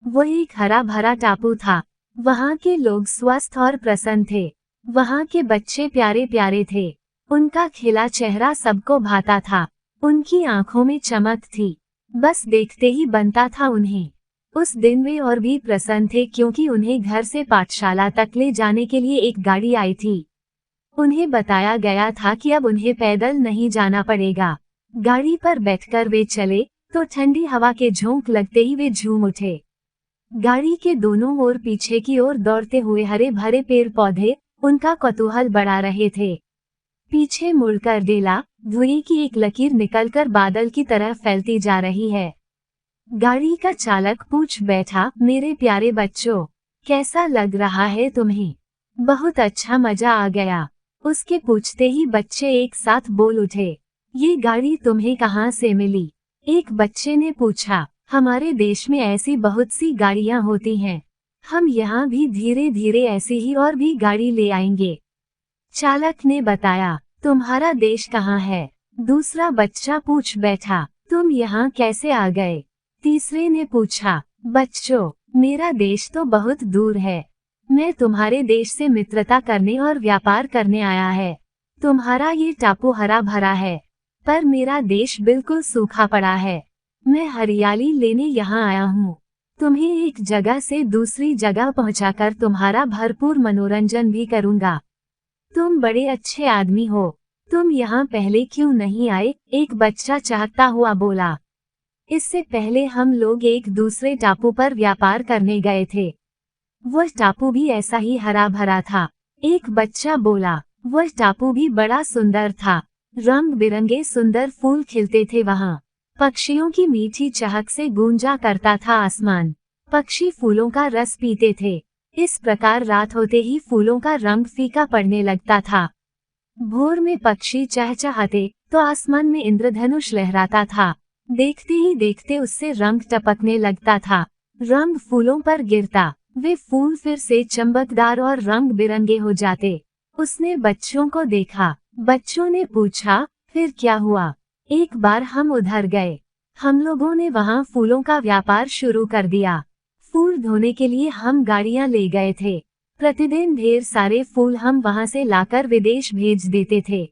वो एक हरा भरा टापू था। वहाँ के लोग स्वस्थ और प्रसन्न थे। वहाँ के बच्चे प्यारे प्यारे थे। उनका खिला चेहरा सबको भाता था। उनकी आंखों में चमक थी। बस देखते ही बनता था उन्हें। उस दिन वे और भी प्रसन्न थे क्योंकि उन्हें घर से पाठशाला तक ले जाने के लिए एक गाड़ी आई थी। उन्हें बताया गया था कि अब उन्हें पैदल नहीं जाना पड़ेगा। गाड़ी पर बैठकर वे चले तो ठंडी हवा के झोंक लगते ही वे झूम उठे। गाड़ी के दोनों ओर पीछे की ओर दौड़ते हुए हरे भरे पेड़ पौधे उनका कौतूहल बढ़ा रहे थे। पीछे मुड़कर डेला धुएं की एक लकीर निकलकर बादल की तरह फैलती जा रही है। गाड़ी का चालक पूछ बैठा, मेरे प्यारे बच्चों, कैसा लग रहा है तुम्हें? बहुत अच्छा, मजा आ गया। उसके पूछते ही बच्चे एक साथ बोल उठे, ये गाड़ी तुम्हें कहाँ से मिली? एक बच्चे ने पूछा, हमारे देश में ऐसी बहुत सी गाड़ियाँ होती हैं। हम यहाँ भी धीरे धीरे ऐसी ही और भी गाड़ी ले आएंगे। चालक ने बताया, तुम्हारा देश कहाँ है? दूसरा बच्चा पूछ बैठा, तुम यहाँ कैसे आ गए? तीसरे ने पूछा, बच्चों, मेरा देश तो बहुत दूर है। मैं तुम्हारे देश से मित्रता करने और व्यापार करने आया है। तुम्हारा ये टापू हरा भरा है, पर मेरा देश बिल्कुल सूखा पड़ा है। मैं हरियाली लेने यहाँ आया हूँ। तुम्हें एक जगह से दूसरी जगह पहुँचाकर तुम्हारा भरपूर मनोरंजन भी करूँगा। तुम बड़े अच्छे आदमी हो। तुम यहाँ पहले क्यों नहीं आए? एक बच्चा चाहता हुआ बोला। इससे पहले हम लोग एक दूसरे टापू पर व्यापार करने गए थे। वह टापू भी ऐसा ही हरा भरा था। एक बच्चा बोला, वह टापू भी बड़ा सुंदर था। रंग बिरंगे सुंदर फूल खिलते थे वहाँ। पक्षियों की मीठी चहक से गूंजा करता था आसमान। पक्षी फूलों का रस पीते थे। इस प्रकार रात होते ही फूलों का रंग फीका पड़ने लगता था। भोर में पक्षी चहचहाते तो आसमान में इंद्रधनुष लहराता था। देखते ही देखते उससे रंग टपकने लगता था। रंग फूलों पर गिरता, वे फूल फिर से चमकदार और रंग बिरंगे हो जाते। उसने बच्चों को देखा। बच्चों ने पूछा, फिर क्या हुआ? एक बार हम उधर गए। हम लोगों ने वहाँ फूलों का व्यापार शुरू कर दिया। फूल धोने के लिए हम गाड़ियाँ ले गए थे। प्रतिदिन ढेर सारे फूल हम वहाँ से लाकर विदेश भेज देते थे।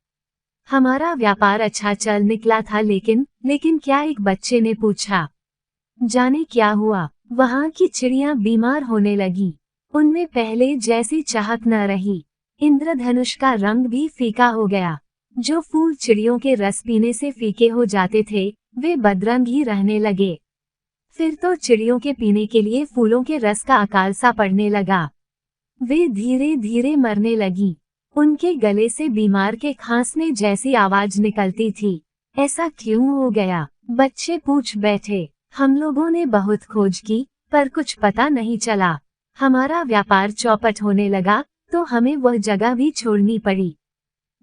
हमारा व्यापार अच्छा चल निकला था, लेकिन क्या? एक बच्चे ने पूछा। जाने क्या हुआ? वहाँ की चिड़ियाँ बीमार होने लगी। उनमें पहले जैसी चहक न रही। इंद्रधनुष का रंग भी फीका हो गया। जो फूल चिड़ियों के रस पीने से फीके हो जाते थे, वे बदरंग ही रहने लगे। फिर तो चिड़ियों के पीने के लिए फूलों के रस का अकाल सा पड़ने लगा। वे धीरे धीरे मरने लगी। उनके गले से बीमार के खांसने जैसी आवाज निकलती थी। ऐसा क्यों हो गया? बच्चे पूछ बैठे। हम लोगों ने बहुत खोज की, पर कुछ पता नहीं चला। हमारा व्यापार चौपट होने लगा तो हमें वह जगह भी छोड़नी पड़ी।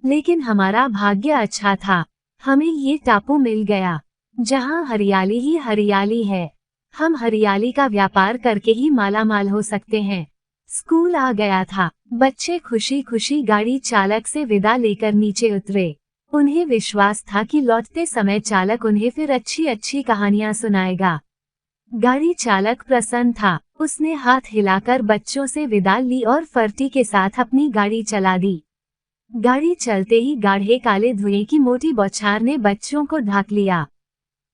लेकिन हमारा भाग्य अच्छा था। हमें ये टापू मिल गया, जहाँ हरियाली ही हरियाली है। हम हरियाली का व्यापार करके ही मालामाल हो सकते हैं। स्कूल आ गया था। बच्चे खुशी खुशी गाड़ी चालक से विदा लेकर नीचे उतरे। उन्हें विश्वास था कि लौटते समय चालक उन्हें फिर अच्छी अच्छी कहानियां सुनाएगा। गाड़ी चालक प्रसन्न था। उसने हाथ हिलाकर बच्चों से विदा ली और फर्ती के साथ अपनी गाड़ी चला दी। गाड़ी चलते ही गाढ़े काले धुएं की मोटी बौछार ने बच्चों को ढाक लिया।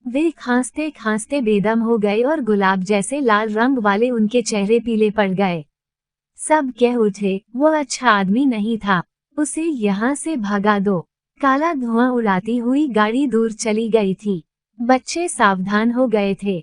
वे खांसते खांसते बेदम हो गए और गुलाब जैसे लाल रंग वाले उनके चेहरे पीले पड़ गए। सब कह उठे, वो अच्छा आदमी नहीं था, उसे यहाँ से भगा दो। काला धुआं उड़ाती हुई गाड़ी दूर चली गई थी। बच्चे सावधान हो गए थे।